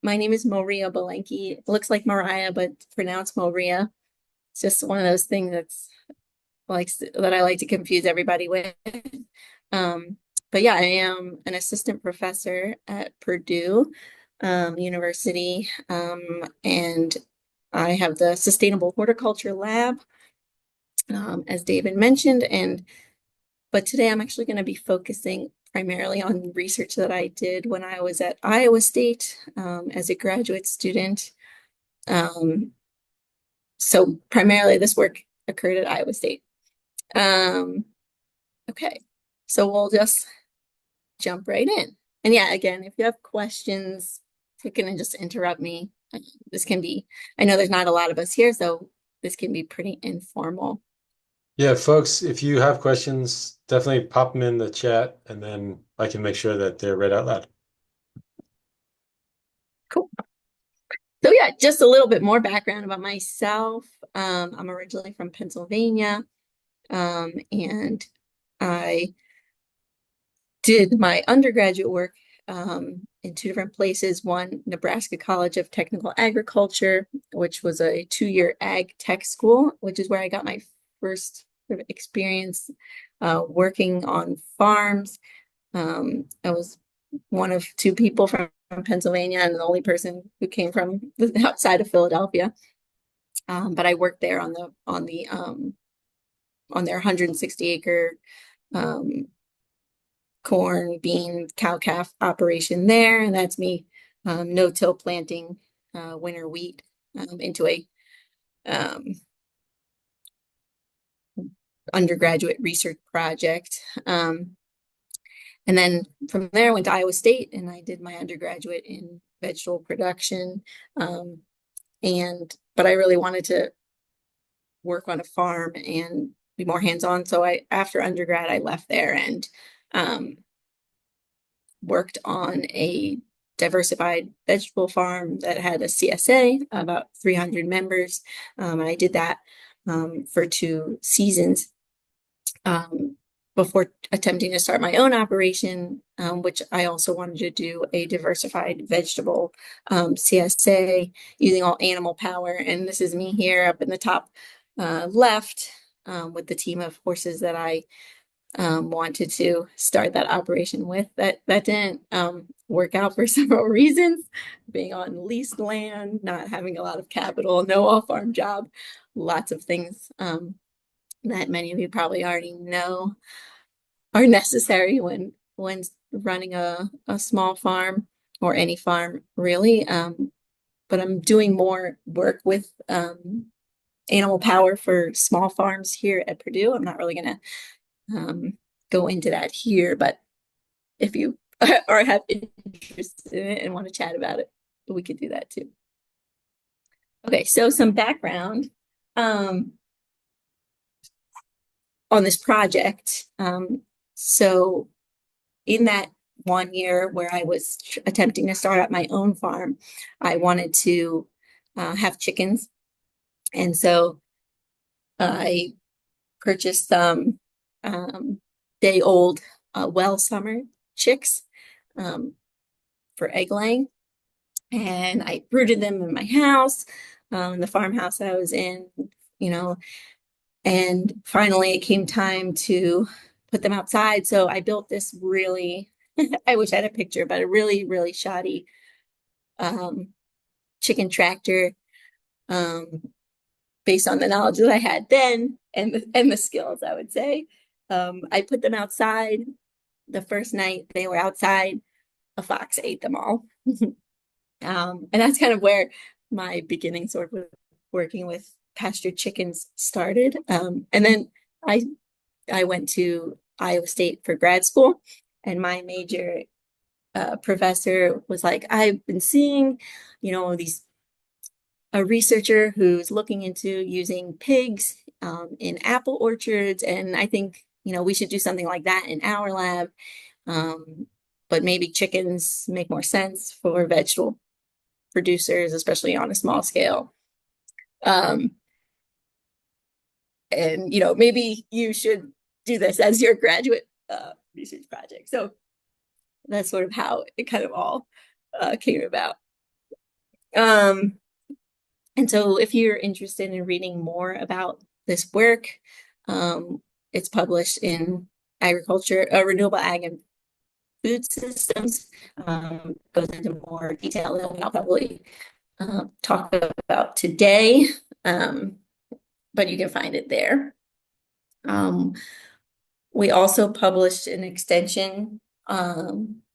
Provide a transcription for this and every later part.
My name is Moriah Bilenky. It looks like Mariah, but pronounced Moriah. It's just one of those things that I like to confuse everybody with. Um, but yeah, I am an assistant professor at Purdue University, and I have the Sustainable Horticulture Lab, as David mentioned, but today I'm actually going to be focusing primarily on research that I did when I was at Iowa State as a graduate student. Um, so primarily this work occurred at Iowa State. Um, okay, so we'll just jump right in. And yeah, again, if you have questions, take it and just interrupt me. This can be, I know there's not a lot of us here, so this can be pretty informal. Yeah, folks, if you have questions, definitely pop them in the chat and then I can make sure that they're read out loud. Cool. So yeah, just a little bit more background about myself. I'm originally from Pennsylvania, and I did my undergraduate work in two different places. One, Nebraska College of Technical Agriculture, which was a 2-year ag tech school, which is where I got my first sort of experience working on farms. I was one of two people from Pennsylvania and the only person who came from outside of Philadelphia. But I worked there on their 160-acre um, corn, bean, cow-calf operation there, and that's me no-till planting winter wheat into a um, undergraduate research project. And then from there, I went to Iowa State and I did my undergraduate in vegetable production. But I really wanted to work on a farm and be more hands-on. So after undergrad, I left there and um, worked on a diversified vegetable farm that had a CSA, about 300 members. And I did that for 2 seasons um, before attempting to start my own operation, which I also wanted to do a diversified vegetable CSA using all animal power. And this is me here up in the top left with the team of horses that I wanted to start that operation with. That didn't work out for several reasons. Being on leased land, not having a lot of capital, no off-farm job, lots of things that many of you probably already know are necessary when running a small farm or any farm really. But I'm doing more work with animal power for small farms here at Purdue. I'm not really going to go into that here, but if you are have interest in it and want to chat about it, we could do that too. Okay, so some background um, on this project. So in that 1 year where I was attempting to start up my own farm, I wanted to have chickens. And so I purchased some day old well summer chicks um, for egg laying. And I brooded them in my house, the farmhouse I was in, you know, and finally it came time to put them outside. So I built this really, I wish I had a picture, but a really, really shoddy um, chicken tractor um, based on the knowledge that I had then and the skills, I would say. I put them outside. The first night they were outside, a fox ate them all. And that's kind of where my beginning sort of with working with pastured chickens started. And then I I went to Iowa State for grad school, and my major professor was like, I've been seeing, these a researcher who's looking into using pigs in apple orchards, and I think we should do something like that in our lab. Um, but maybe chickens make more sense for vegetable producers, especially on a small scale. Um, and maybe you should do this as your graduate research project. So that's sort of how it kind of all came about. Um, and so if you're interested in reading more about this work, um, it's published in Agriculture, Renewable Ag and Food Systems. Goes into more detail than I'll probably talk about today, but you can find it there. We also published an extension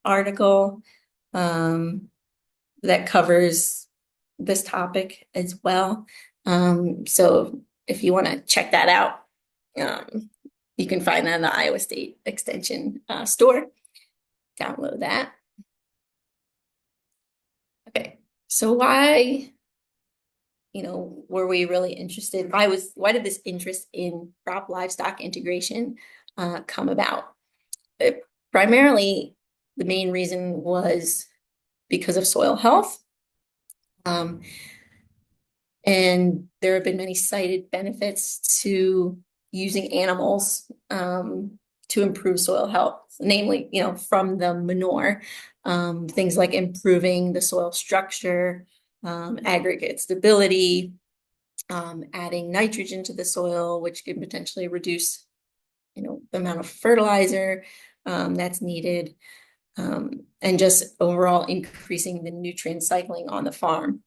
article that covers this topic as well. So if you want to check that out, you can find that in the Iowa State Extension store. Download that. Okay, so why, were we really interested? Why did this interest in crop livestock integration come about? Primarily, the main reason was because of soil health. And there have been many cited benefits to using animals to improve soil health, namely, from the manure, things like improving the soil structure, aggregate stability, adding nitrogen to the soil, which can potentially reduce, the amount of fertilizer that's needed, and just overall increasing the nutrient cycling on the farm.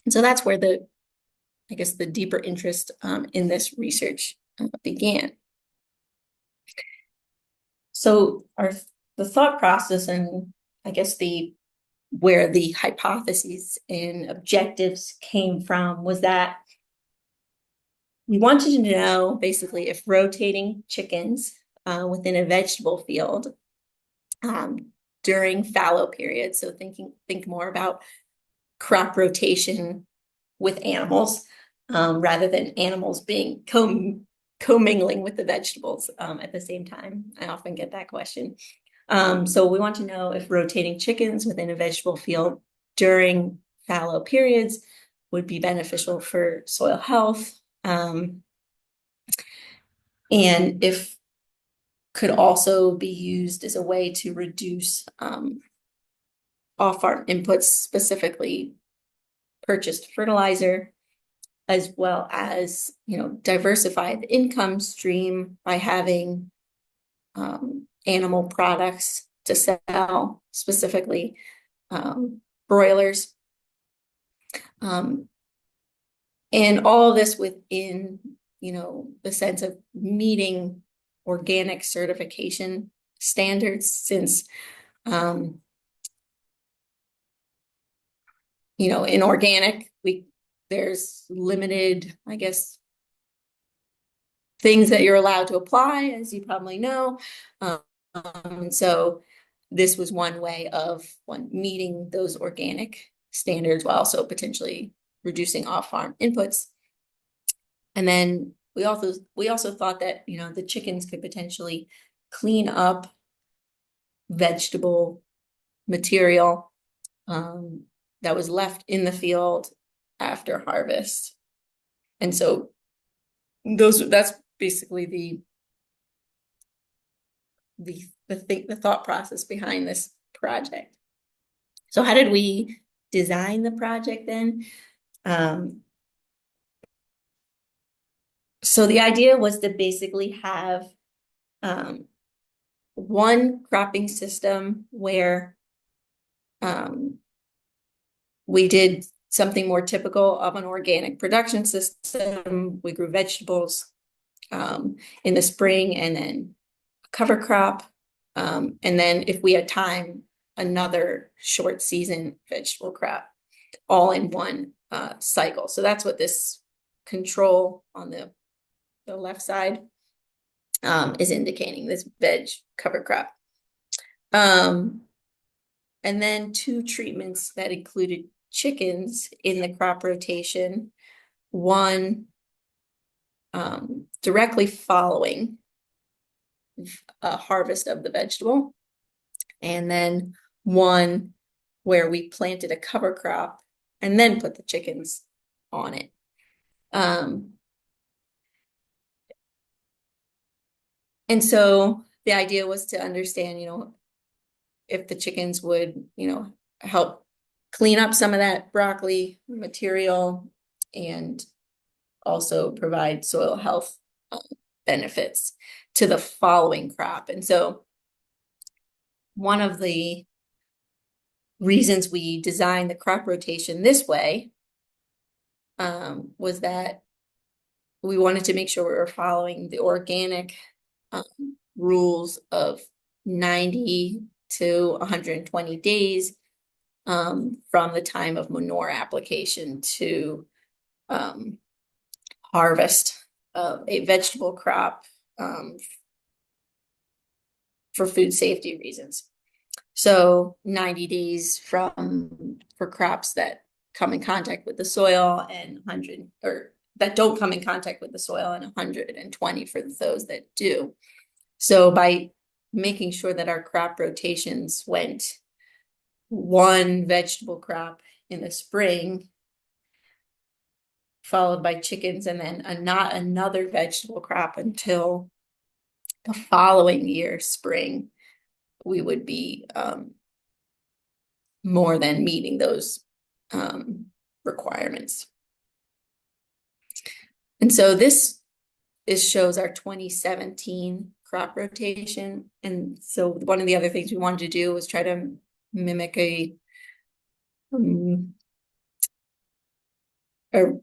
And so that's where the deeper interest in this research began. So the thought process and where the hypotheses and objectives came from was that we wanted to know basically if rotating chickens within a vegetable field during fallow periods, so think more about crop rotation with animals rather than animals being commingling with the vegetables at the same time. I often get that question. So we want to know if rotating chickens within a vegetable field during fallow periods would be beneficial for soil health, and if could also be used as a way to reduce off-farm inputs, specifically purchased fertilizer, as well as, diversify the income stream by having animal products to sell, specifically broilers. And all this within, the sense of meeting organic certification standards, since, in organic, there's limited, things that you're allowed to apply, as you probably know. So this was one way of meeting those organic standards while also potentially reducing off-farm inputs. And then we also thought that, the chickens could potentially clean up vegetable material that was left in the field after harvest. And so that's basically the thought process behind this project. So how did we design the project then? So the idea was to basically have one cropping system where we did something more typical of an organic production system. We grew vegetables in the spring, and then a cover crop. And then if we had time, another short season vegetable crop, all in one cycle. So that's what this control on the left side is indicating, this veg cover crop. And then 2 treatments that included chickens in the crop rotation. One directly following a harvest of the vegetable, and then one where we planted a cover crop and then put the chickens on it. And so the idea was to understand, if the chickens would, help clean up some of that broccoli material and also provide soil health benefits to the following crop. And so one of the reasons we designed the crop rotation this way was that we wanted to make sure we were following the organic rules of 90 to 120 days from the time of manure application to harvest of a vegetable crop for food safety reasons. So 90 days for crops that come in contact with the soil, and 100 or that don't come in contact with the soil, and 120 for those that do. So by making sure that our crop rotations went one vegetable crop in the spring, followed by chickens, and then not another vegetable crop until the following year, spring, we would be more than meeting those requirements. And so this shows our 2017 crop rotation. And so one of the other things we wanted to do was try to mimic a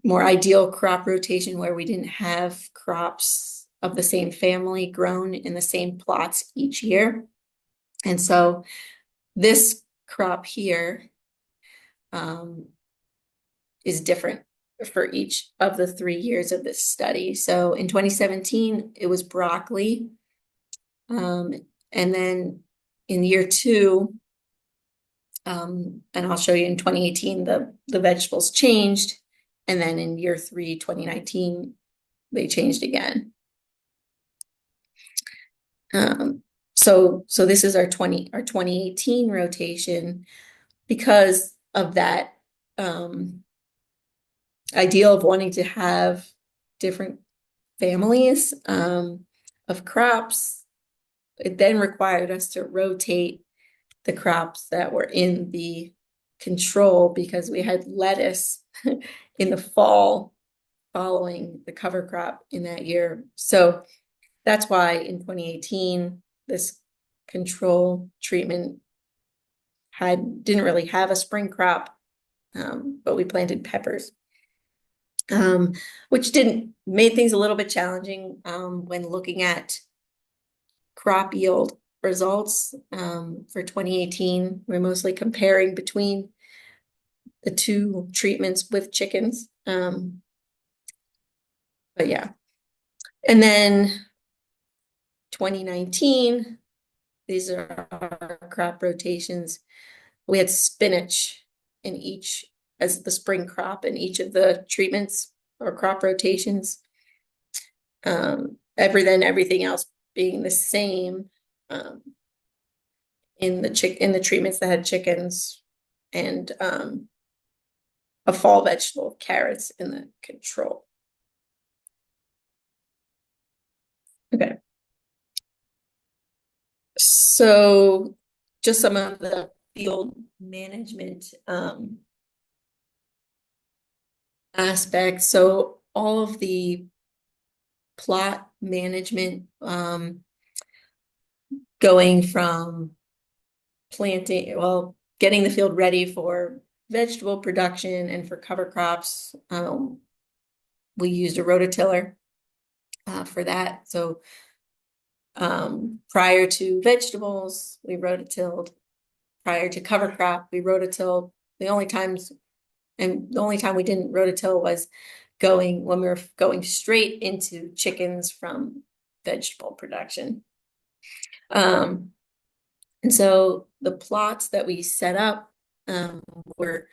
more ideal crop rotation where we didn't have crops of the same family grown in the same plots each year. And so this crop here is different for each of the 3 years of this study. So in 2017, it was broccoli. And then in year 2, and I'll show you in 2018, the vegetables changed. And then in year 3, 2019, they changed again. So this is our 2018 rotation. Because of that ideal of wanting to have different families of crops, it then required us to rotate the crops that were in the control, because we had lettuce in the fall following the cover crop in that year. So that's why in 2018, this control treatment didn't really have a spring crop, but we planted peppers, which made things a little bit challenging when looking at crop yield results for 2018. We're mostly comparing between the 2 treatments with chickens. But yeah. And then 2019, these are our crop rotations. We had spinach in each as the spring crop in each of the treatments or crop rotations. Everything else being the same in the treatments that had chickens, and a fall vegetable, carrots, in the control. Okay. So just some of the field management aspects. So all of the plot management, going from getting the field ready for vegetable production and for cover crops. We used a rototiller for that. So prior to vegetables, we rototilled. Prior to cover crop, we rototilled. The only time we didn't rototill was when we were going straight into chickens from vegetable production. And so the plots that we set up were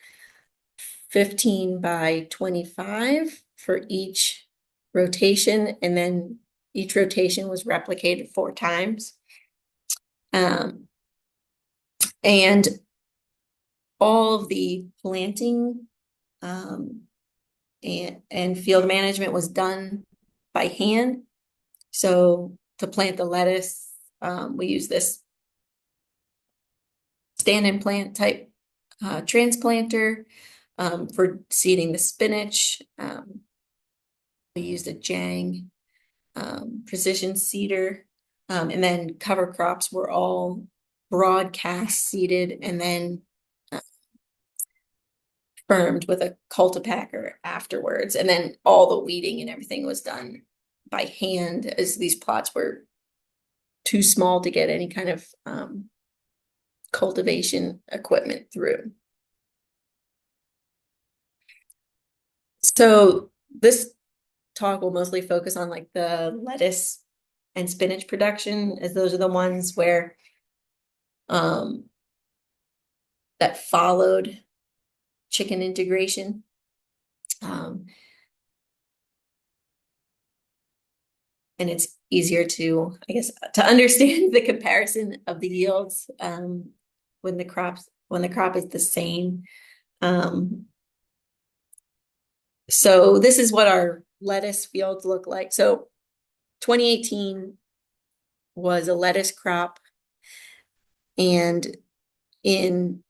15 by 25 for each rotation, and then each rotation was replicated 4 times. And all of the planting and field management was done by hand. So to plant the lettuce, we use this stand and plant type transplanter for seeding the spinach. We used a Jang precision seeder, and then cover crops were all broadcast seeded and then firmed with a cultipacker afterwards. And then all the weeding and everything was done by hand, as these plots were too small to get any kind of cultivation equipment through. So this talk will mostly focus on like the lettuce and spinach production, as those are the ones where that followed chicken integration. And it's easier to, I guess, to understand the comparison of the yields when the crop is the same. So this is what our lettuce fields look like. So 2018 was a lettuce crop, and in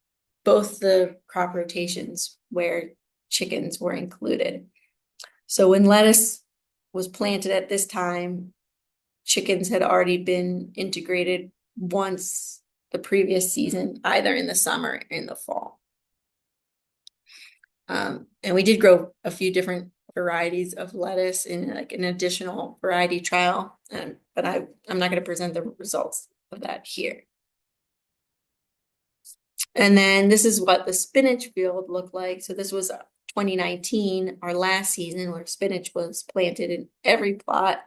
both the crop rotations where chickens were included. So when lettuce was planted at this time, chickens had already been integrated once the previous season, either in the summer or in the fall. And we did grow a few different varieties of lettuce in like an additional variety trial, but I'm not going to present the results of that here. And then this is what the spinach field looked like. So this was 2019, our last season, where spinach was planted in every plot.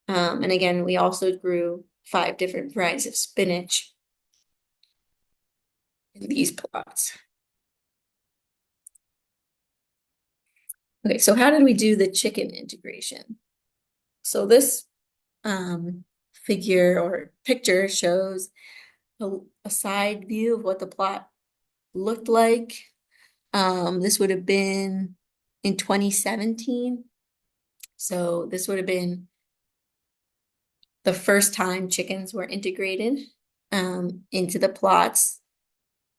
And again, we also grew 5 different varieties of spinach in these plots. Okay, so how did we do the chicken integration? So this figure or picture shows a side view of what the plot looked like. This would have been in 2017. So this would have been the first time chickens were integrated into the plots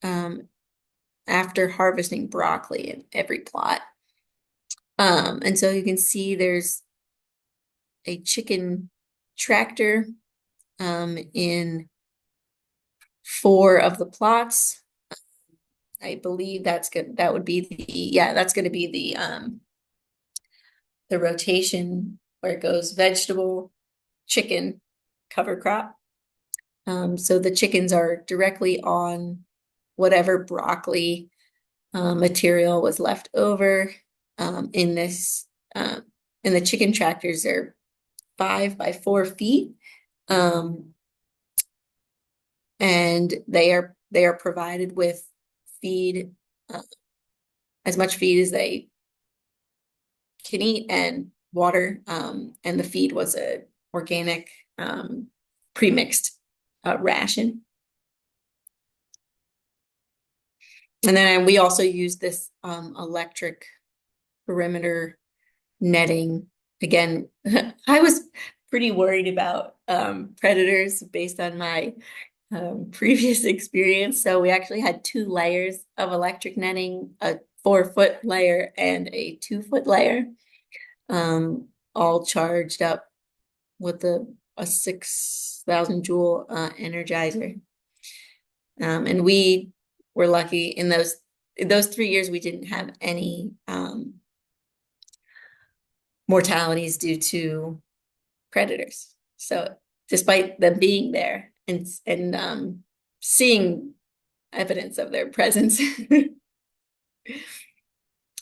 after harvesting broccoli in every plot. And so you can see there's a chicken tractor in 4 of the plots. I believe that's good. That would be that's going to be the rotation where it goes vegetable, chicken, cover crop. So the chickens are directly on whatever broccoli material was left over in this. And the chicken tractors are 5 by 4 feet. And they are provided with feed, as much feed as they can eat, and water. And the feed was a organic pre-mixed ration. And then we also use this electric perimeter netting. Again, I was pretty worried about predators based on my previous experience. So we actually had 2 layers of electric netting, a 4-foot layer and a 2-foot layer, all charged up with a 6,000 joule energizer. And we were lucky in those 3 years, we didn't have any mortalities due to predators. So despite them being there and seeing evidence of their presence.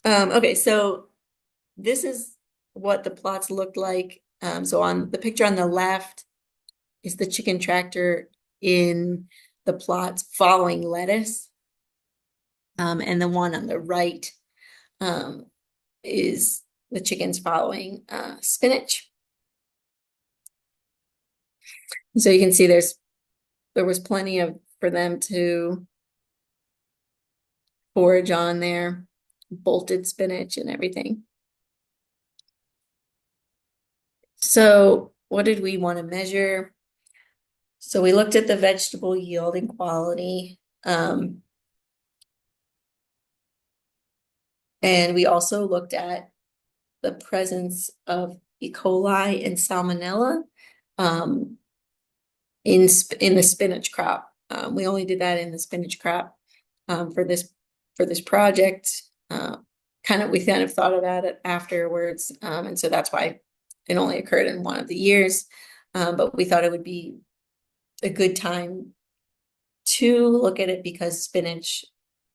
Okay, so this is what the plots looked like. So on the picture on the left is the chicken tractor in the plots following lettuce. And the one on the right is the chickens following spinach. So you can see there was plenty for them to forage on there, bolted spinach and everything. So what did we want to measure? So we looked at the vegetable yield and quality. And we also looked at the presence of E. coli and Salmonella in the spinach crop. We only did that in the spinach crop for this project. We kind of thought about it afterwards, and so that's why it only occurred in one of the years. But we thought it would be a good time to look at it because spinach,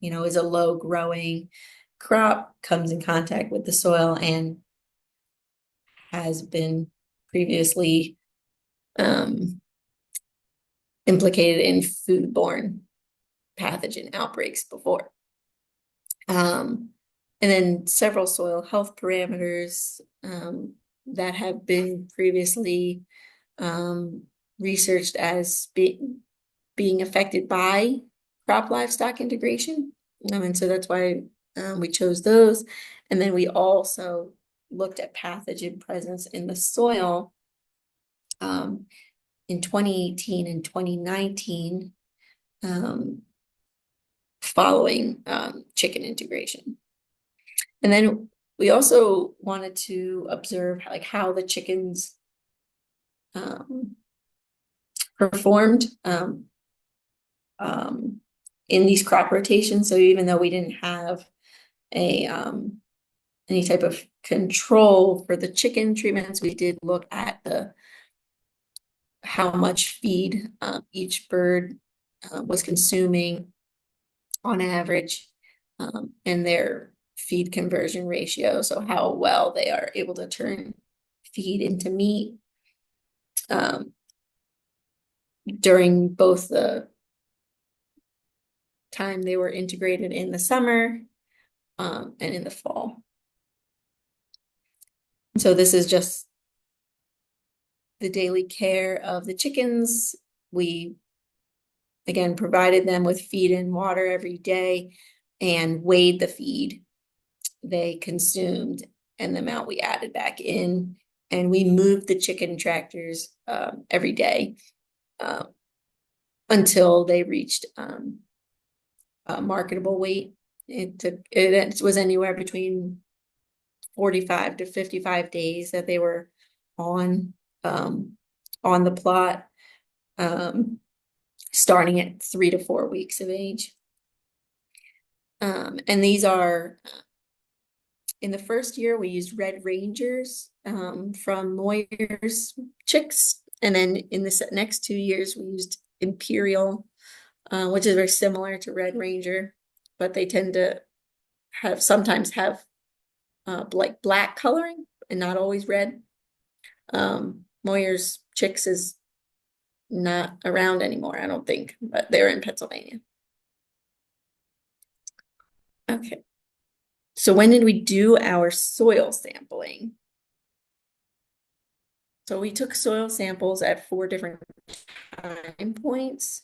is a low growing crop, comes in contact with the soil, and has been previously implicated in foodborne pathogen outbreaks before. And then several soil health parameters that have been previously researched as being affected by crop livestock integration. And so that's why we chose those. And then we also looked at pathogen presence in the soil in 2018 and 2019 following chicken integration. And then we also wanted to observe how the chickens performed in these crop rotations. So even though we didn't have any type of control for the chicken treatments, we did look at how much feed each bird was consuming on average, and their feed conversion ratio, so how well they are able to turn feed into meat during both the time they were integrated in the summer and in the fall. So this is just the daily care of the chickens. We, again, provided them with feed and water every day and weighed the feed they consumed and the amount we added back in. And we moved the chicken tractors every day until they reached a marketable weight. It was anywhere between 45 to 55 days that they were on the plot, starting at 3 to 4 weeks of age. And these are, in the first year, we used Red Rangers from Moyer's chicks. And then in the next 2 years, we used Imperial, which is very similar to Red Ranger, but they tend to sometimes have like black coloring and not always red. Moyer's chicks is not around anymore, I don't think, but they're in Pennsylvania. Okay. So when did we do our soil sampling? So we took soil samples at 4 different time points.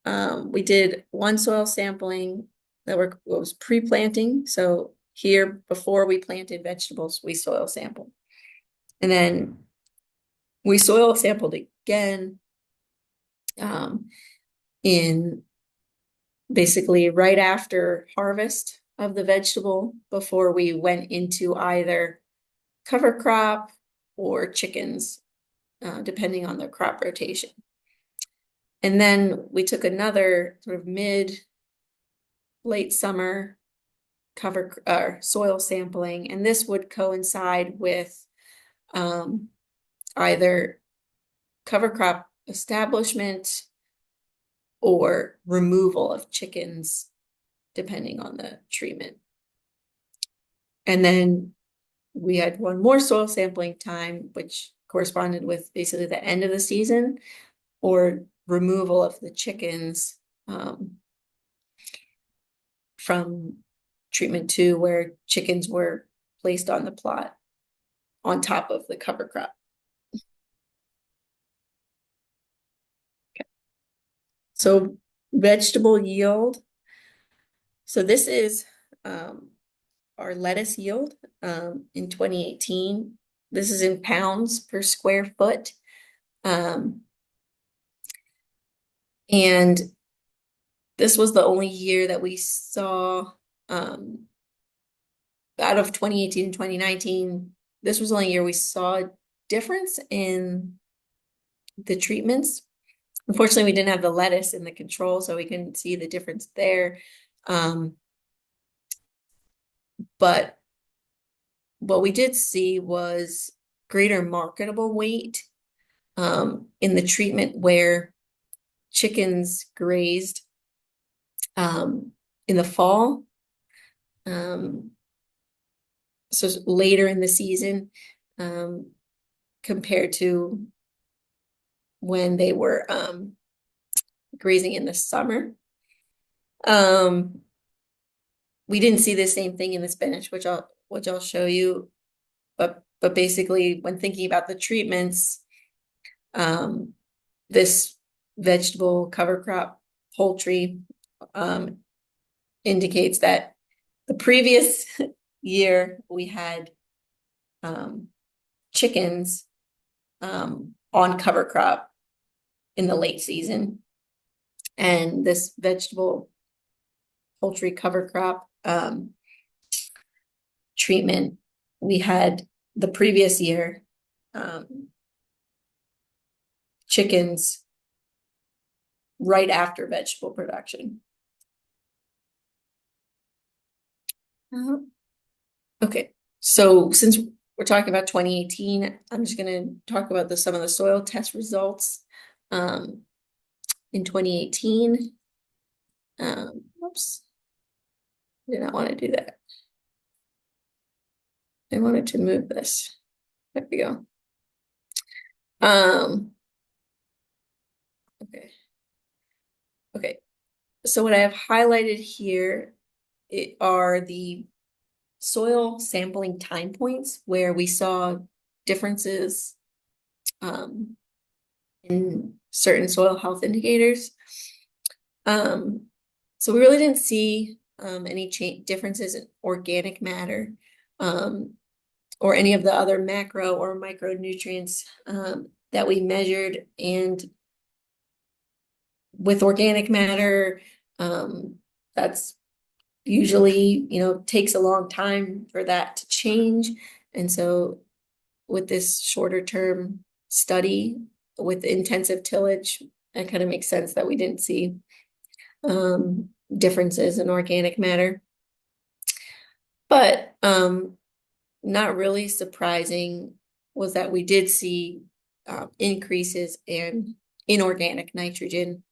We did one soil sampling that was pre-planting. So here, before we planted vegetables, we soil sampled. And then we soil sampled again in basically right after harvest of the vegetable, before we went into either cover crop or chickens, depending on the crop rotation. And then we took another sort of late summer soil sampling, and this would coincide with either cover crop establishment or removal of chickens, depending on the treatment. And then we had one more soil sampling time, which corresponded with basically the end of the season or removal of the chickens from treatment 2, where chickens were placed on the plot on top of the cover crop. Okay. So vegetable yield. So this is our lettuce yield in 2018. This is in pounds per square foot. And this was the only year that we saw out of 2018 and 2019, this was the only year we saw a difference in the treatments. Unfortunately, we didn't have the lettuce in the control, so we couldn't see the difference there. But what we did see was greater marketable weight in the treatment where chickens grazed in the fall. So later in the season, compared to when they were grazing in the summer. We didn't see the same thing in the spinach, which I'll show you. But basically, when thinking about the treatments, this vegetable cover crop poultry indicates that the previous year we had chickens on cover crop in the late season, and this vegetable poultry cover crop treatment we had the previous year chickens right after vegetable production. Okay, so since we're talking about 2018, I'm just going to talk about some of the soil test results in 2018. Whoops, I did not want to do that. I wanted to move this. There we go. Okay. So what I have highlighted here are the soil sampling time points where we saw differences in certain soil health indicators. So we really didn't see any differences in organic matter or any of the other macro or micronutrients that we measured. And with organic matter, that's usually, takes a long time for that to change. And so with this shorter term study with intensive tillage, it kind of makes sense that we didn't see differences in organic matter. But not really surprising was that we did see increases in inorganic nitrogen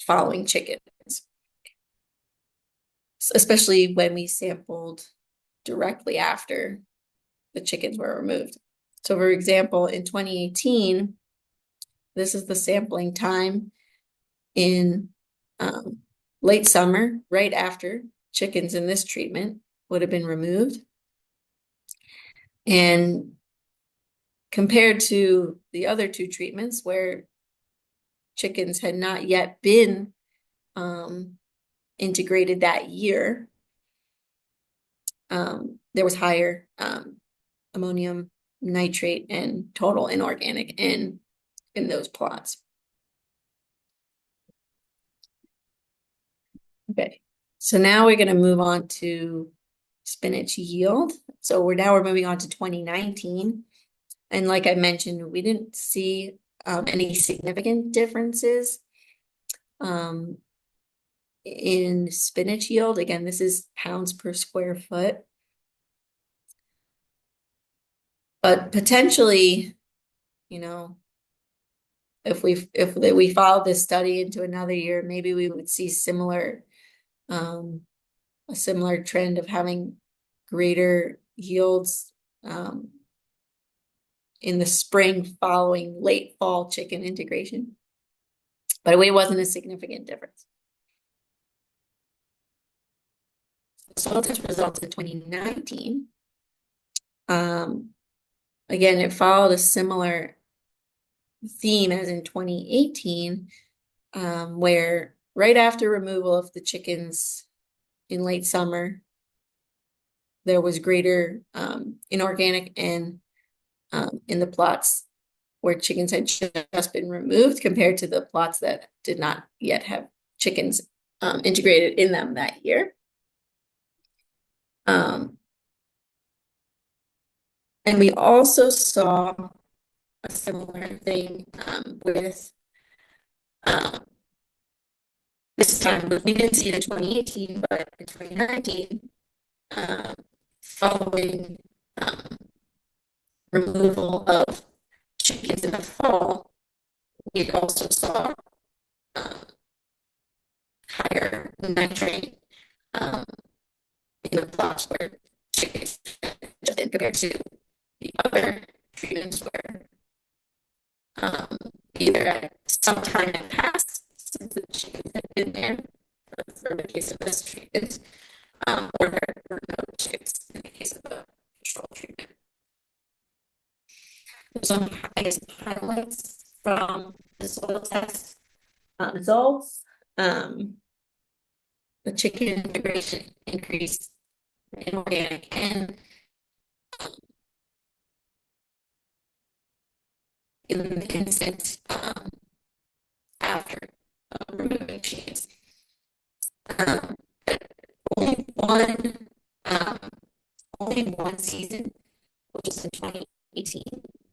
following chickens, especially when we sampled directly after the chickens were removed. So for example, in 2018, this is the sampling time in late summer, right after chickens in this treatment would have been removed. And compared to the other two treatments where chickens had not yet been integrated that year, there was higher ammonium nitrate and total inorganic in those plots. Okay, so now we're going to move on to spinach yield. So we're moving on to 2019. And like I mentioned, we didn't see any significant differences in spinach yield. Again, this is pounds per square foot. But potentially, if we followed this study into another year, maybe we would see a similar trend of having greater yields in the spring following late fall chicken integration. But it wasn't a significant difference. Soil test results in 2019. Again, it followed a similar theme as in 2018, where right after removal of the chickens in late summer, there was greater inorganic and in the plots where chickens had just been removed compared to the plots that did not yet have chickens integrated in them that year. Um, and we also saw a similar thing with um, this time, but we didn't see it in 2018, but in 2019, um, following um, removal of chickens in the fall, we also saw um, higher nitrate um, in the plots where chickens compared to the other treatments where either at some time had passed since the chickens had been there, for the case of this treatment, or there were no chickens in the case of the control treatment. Some, I guess, highlights from the soil test results. The chicken integration increased in organic and in the instant after removing chickens. Um, only one, um, only one season, which is in 2018,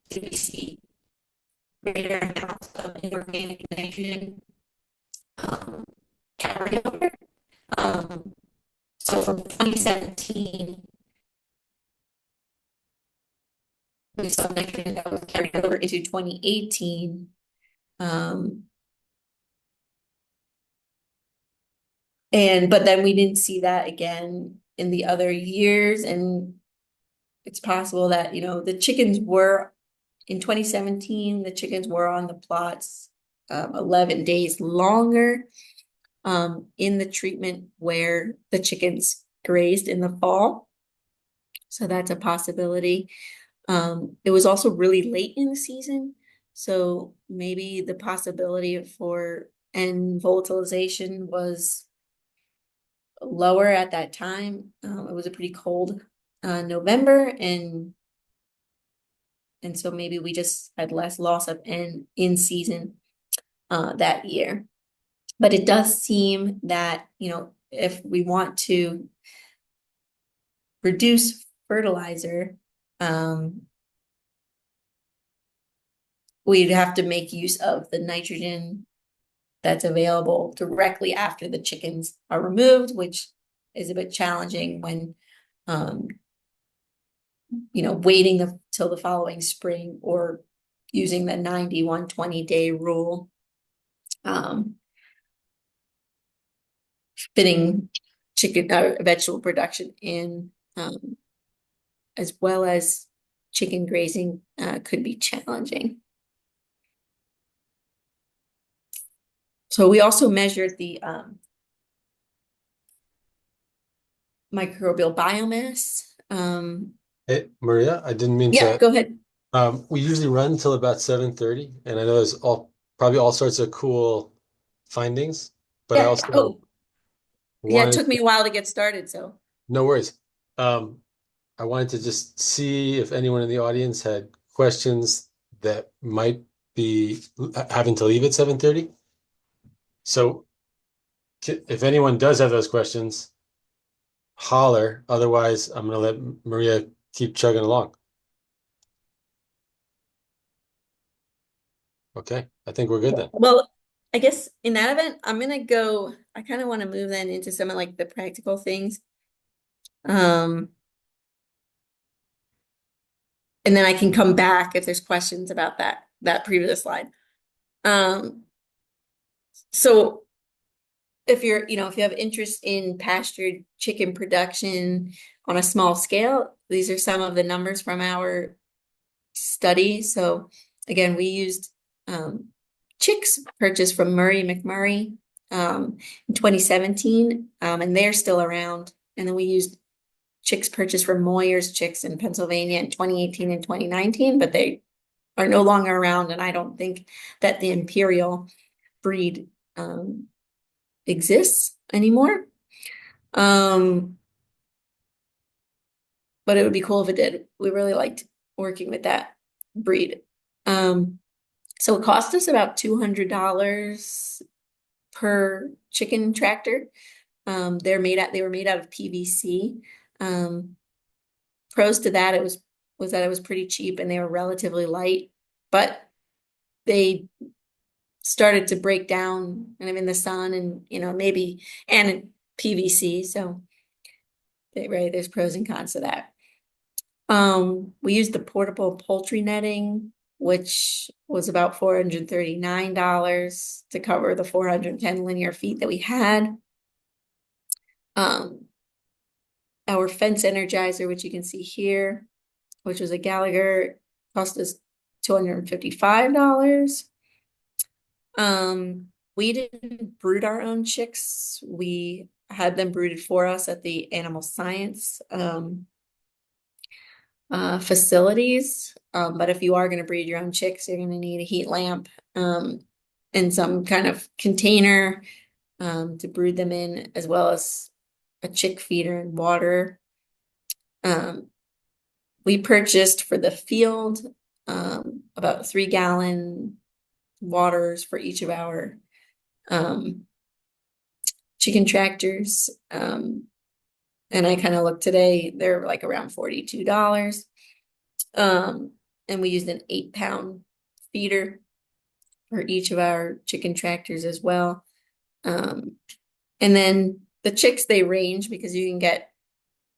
did we see greater amounts of inorganic nitrogen um, carried over. Um, so from 2017, we saw nitrogen that was carried over into 2018. But then we didn't see that again in the other years. And it's possible that, the chickens were in 2017, the chickens were on the plots 11 days longer in the treatment where the chickens grazed in the fall. So that's a possibility. It was also really late in the season. So maybe the possibility for N volatilization was lower at that time. It was a pretty cold November, and so maybe we just had less loss of N in season that year. But it does seem that, if we want to reduce fertilizer, we'd have to make use of the nitrogen that's available directly after the chickens are removed, which is a bit challenging when waiting till the following spring or using the 90-120 day rule, fitting chicken vegetable production in, as well as chicken grazing could be challenging. So we also measured the microbial biomass. Hey, Maria, I didn't mean Yeah, to. go ahead. We usually run till about 7:30, and I know there's probably all sorts of cool findings, but I Yeah. also Oh, yeah, it wanted took me a while to get started, so. no worries. Um, I wanted to just see if anyone in the audience had questions that might be having to leave at 7:30. So if anyone does have those questions, holler. Otherwise, I'm going to let Maria keep chugging along. Okay, I think we're good then. Well, I guess in that event, I kind of want to move then into some of like the practical things. And then I can come back if there's questions about that previous slide. So if if you have interest in pastured chicken production on a small scale, these are some of the numbers from our study. So again, we used chicks purchased from Murray McMurray in 2017, and they're still around. And then we used chicks purchased from Moyer's Chicks in Pennsylvania in 2018 and 2019, but they are no longer around, and I don't think that the imperial breed exists anymore. But it would be cool if it did. We really liked working with that breed. So it cost us about $200 per chicken tractor. They were made out of PVC. Pros to that, was that it was pretty cheap and they were relatively light, but they started to break down kind of in the sun and, maybe, and in PVC. So right, there's pros and cons to that. We used the portable poultry netting, which was about $439 to cover the 410 linear feet that we had. Our fence energizer, which you can see here, which was a Gallagher, cost us $255. We didn't brood our own chicks. We had them brooded for us at the animal science facilities. But if you are going to breed your own chicks, you're going to need a heat lamp and some kind of container to brood them in, as well as a chick feeder and water. We purchased for the field about 3-gallon waters for each of our chicken tractors. And I kind of looked today, they're like around $42. And we used an 8-pound feeder for each of our chicken tractors as well. And then the chicks, they range because you can get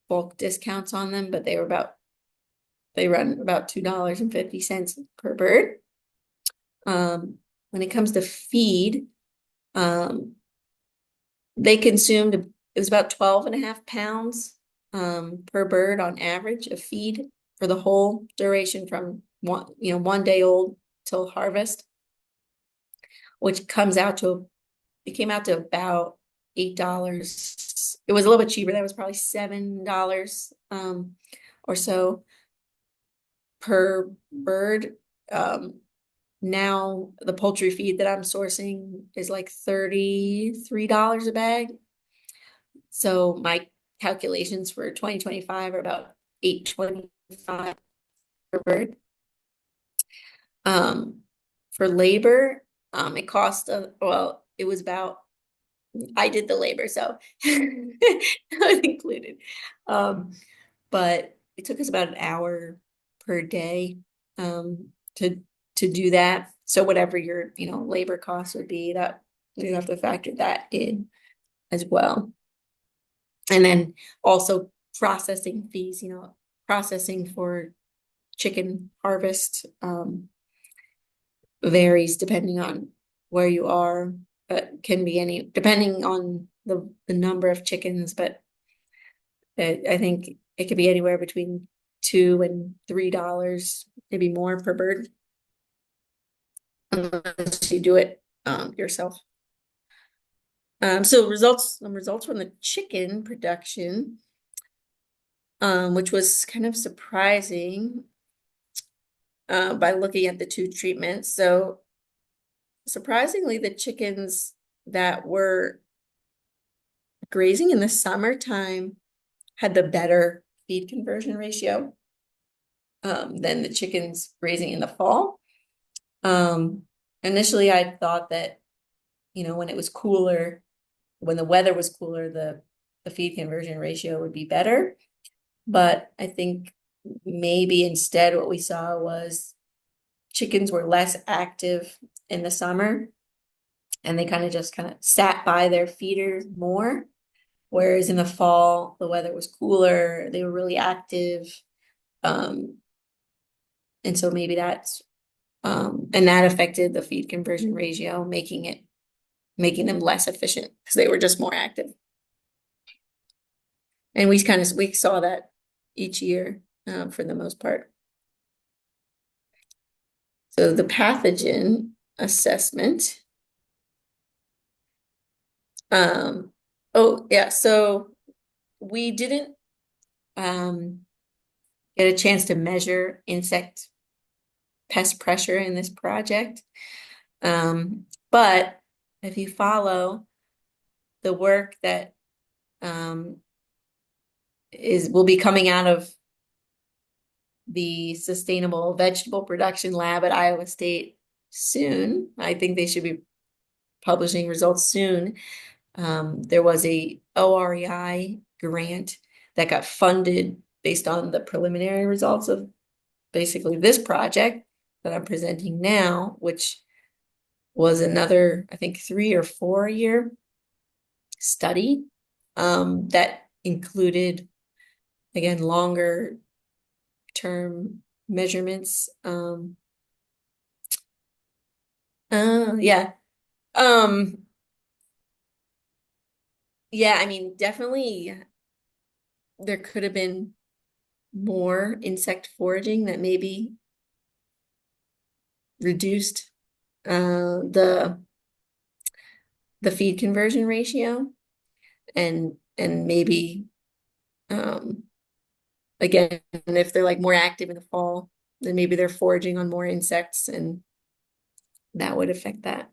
bulk discounts on them, but they run about $2.50 per bird. When it comes to feed, they consumed, it was about 12.5 pounds per bird on average of feed for the whole duration from one day old till harvest, which comes out to, it came out to about $8. It was a little bit cheaper. That was probably $7 or so per bird. Now the poultry feed that I'm sourcing is like $33 a bag. So my calculations for 2025 are about $8.25 per bird. For labor, it cost well, it was about, I did the labor, so I was included. But it took us about an hour per day to do that. So whatever your labor costs would be, that you have to factor that in as well. And then also processing fees, processing for chicken harvest varies depending on where you are, but can be depending on the number of chickens, but I think it could be anywhere between $2 and $3, maybe more per bird, unless you do it yourself. So results from the chicken production, which was kind of surprising by looking at the 2 treatments. So surprisingly, the chickens that were grazing in the summertime had the better feed conversion ratio than the chickens grazing in the fall. Initially, I thought that, when it was cooler, when the weather was cooler, the feed conversion ratio would be better. But I think maybe instead what we saw was chickens were less active in the summer and they kind of sat by their feeders more. Whereas in the fall, the weather was cooler, they were really active. And so maybe that's, and that affected the feed conversion ratio, making them less efficient because they were just more active. And we saw that each year for the most part. So the pathogen assessment. Oh yeah, so we didn't get a chance to measure insect pest pressure in this project. But if you follow the work that will be coming out of the Sustainable Vegetable Production Lab at Iowa State soon, I think they should be publishing results soon. There was a OREI grant that got funded based on the preliminary results of basically this project that I'm presenting now, which was another, I think, 3 or 4 year study that included, again, longer term measurements. Yeah. Yeah, I mean, definitely there could have been more insect foraging that maybe reduced the feed conversion ratio, and maybe again, if they're like more active in the fall, then maybe they're foraging on more insects, and that would affect that.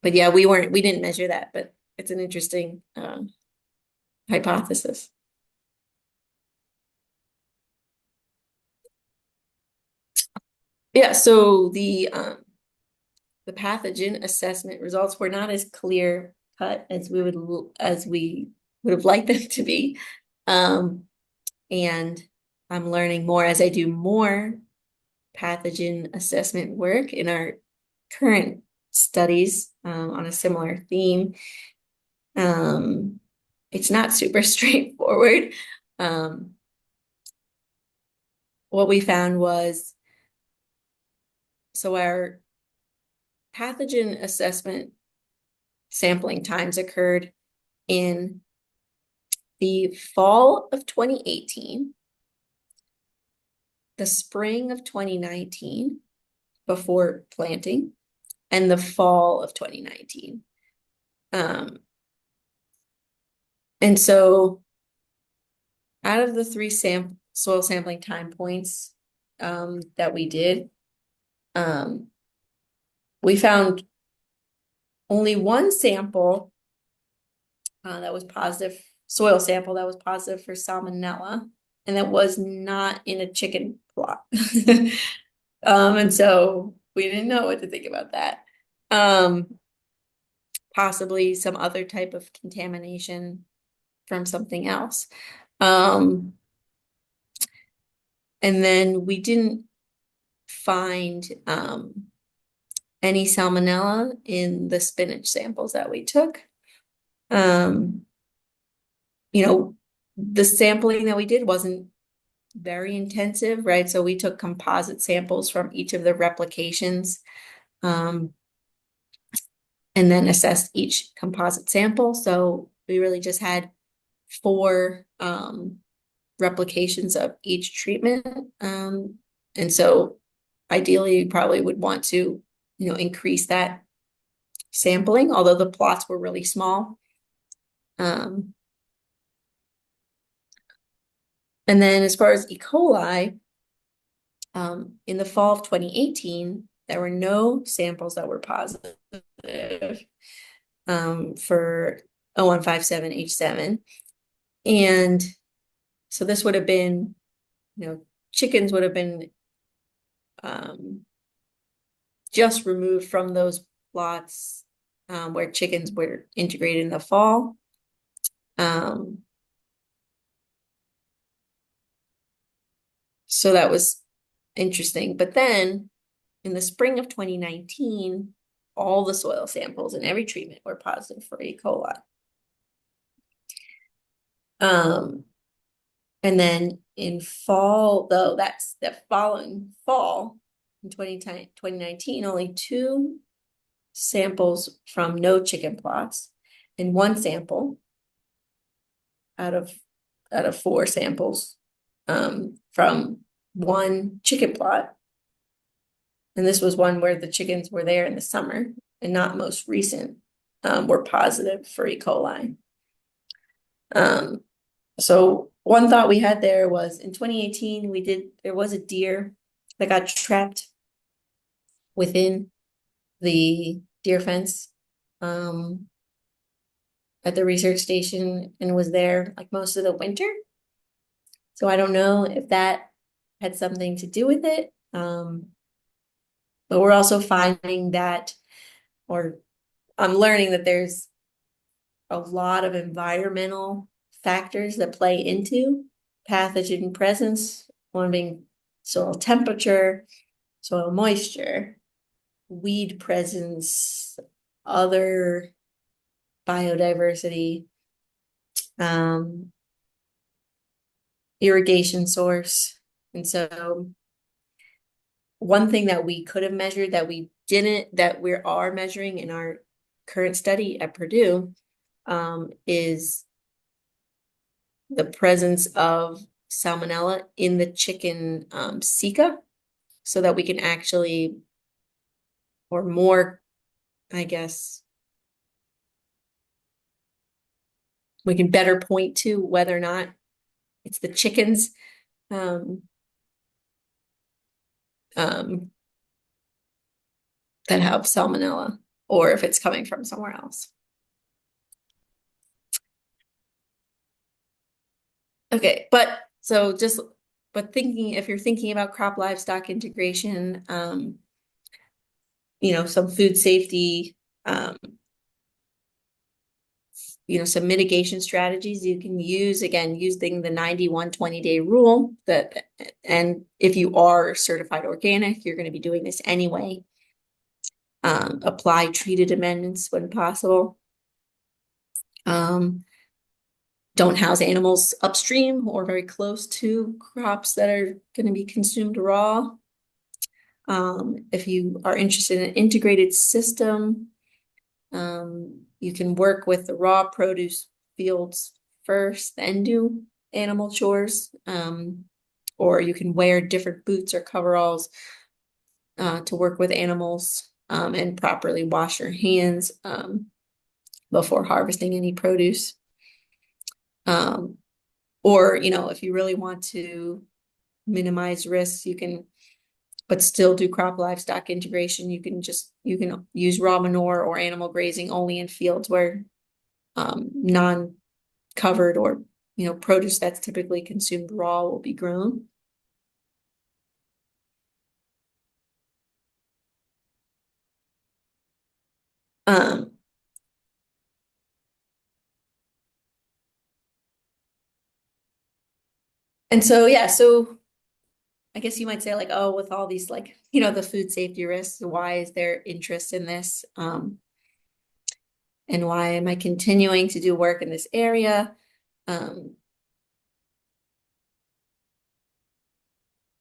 But yeah, we didn't measure that, but it's an interesting hypothesis. Yeah, so the pathogen assessment results were not as clear cut as we would have liked them to be. And I'm learning more as I do more pathogen assessment work in our current studies on a similar theme. It's not super straightforward. What we found was, so our pathogen assessment sampling times occurred in the fall of 2018, the spring of 2019 before planting, and the fall of 2019. And so out of the 3 soil sampling time points that we did, we found only one sample that was positive, soil sample that was positive for salmonella, and that was not in a chicken plot. And so we didn't know what to think about that. Possibly some other type of contamination from something else. And then we didn't find any salmonella in the spinach samples that we took. You know, the sampling that we did wasn't very intensive, right? So we took composite samples from each of the replications, and then assessed each composite sample. So we really just had 4 replications of each treatment. And so ideally, you probably would want to, increase that sampling, although the plots were really small. And then as far as E. coli, in the fall of 2018, there were no samples that were positive for 0157H7. And so this would have been, chickens would have been just removed from those plots where chickens were integrated in the fall. So that was interesting. But then in the spring of 2019, all the soil samples in every treatment were positive for E. coli. And then in fall, though, that's the following fall in 2019, only 2 samples from no chicken plots and 1 sample out of 4 samples from 1 chicken plot. And this was one where the chickens were there in the summer and not most recent, were positive for E. coli. So one thought we had there was in 2018, there was a deer that got trapped within the deer fence at the research station and was there like most of the winter. So I don't know if that had something to do with it. But we're also finding that, or I'm learning that there's a lot of environmental factors that play into pathogen presence, one being soil temperature, soil moisture, weed presence, other biodiversity, irrigation source. And so one thing that we could have measured that we didn't, that we are measuring in our current study at Purdue, is the presence of salmonella in the chicken ceca, so that we can actually, or more, I guess, we can better point to whether or not it's the chickens that have salmonella, or if it's coming from somewhere else. Okay, but thinking, if you're thinking about crop livestock integration, some food safety, some mitigation strategies you can use, again, using the 91-20-day rule, and if you are certified organic, you're going to be doing this anyway. Apply treated amendments when possible. Don't house animals upstream or very close to crops that are going to be consumed raw. If you are interested in an integrated system, you can work with the raw produce fields first, then do animal chores. Or you can wear different boots or coveralls to work with animals, and properly wash your hands before harvesting any produce. Or, if you really want to minimize risks, you can, but still do crop livestock integration. You can use raw manure or animal grazing only in fields where non-covered or, produce that's typically consumed raw will be grown. And so, yeah, so I guess you might say, like, oh, with all these, the food safety risks, why is there interest in this? And why am I continuing to do work in this area? In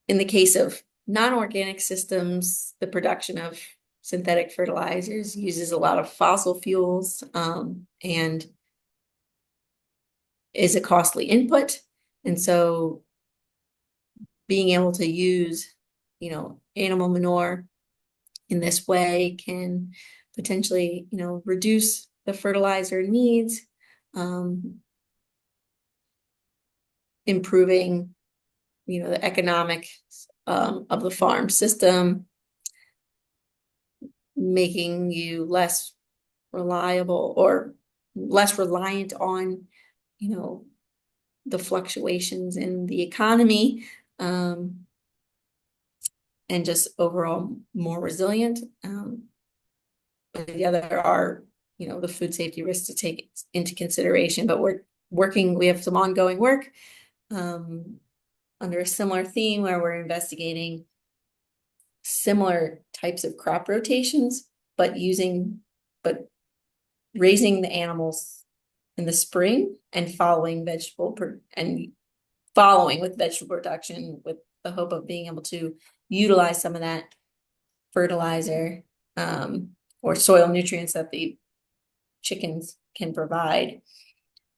the case of non-organic systems, the production of synthetic fertilizers uses a lot of fossil fuels, and is a costly input. And so being able to use, animal manure in this way can potentially, reduce the fertilizer needs, improving, the economics of the farm system, making you less reliable or less reliant on, the fluctuations in the economy, and just overall more resilient. But yeah, there are, the food safety risks to take into consideration, but we have some ongoing work under a similar theme where we're investigating similar types of crop rotations, but raising the animals in the spring and following with vegetable production, with the hope of being able to utilize some of that fertilizer or soil nutrients that the chickens can provide.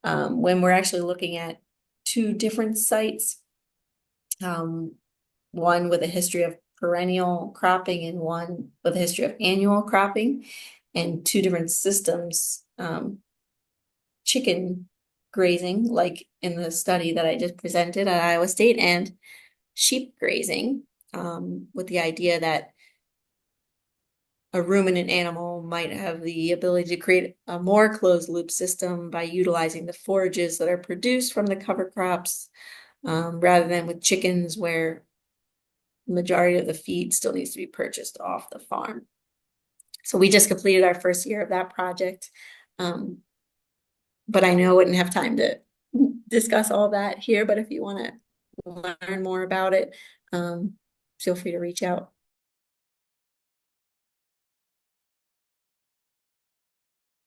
When we're actually looking at two different sites, one with a history of perennial cropping and one with a history of annual cropping, and two different systems, chicken grazing, like in the study that I just presented at Iowa State, and sheep grazing, with the idea that a ruminant animal might have the ability to create a more closed loop system by utilizing the forages that are produced from the cover crops, rather than with chickens where the majority of the feed still needs to be purchased off the farm. So we just completed our first year of that project. But I know I wouldn't have time to discuss all that here, but if you want to learn more about it, feel free to reach out.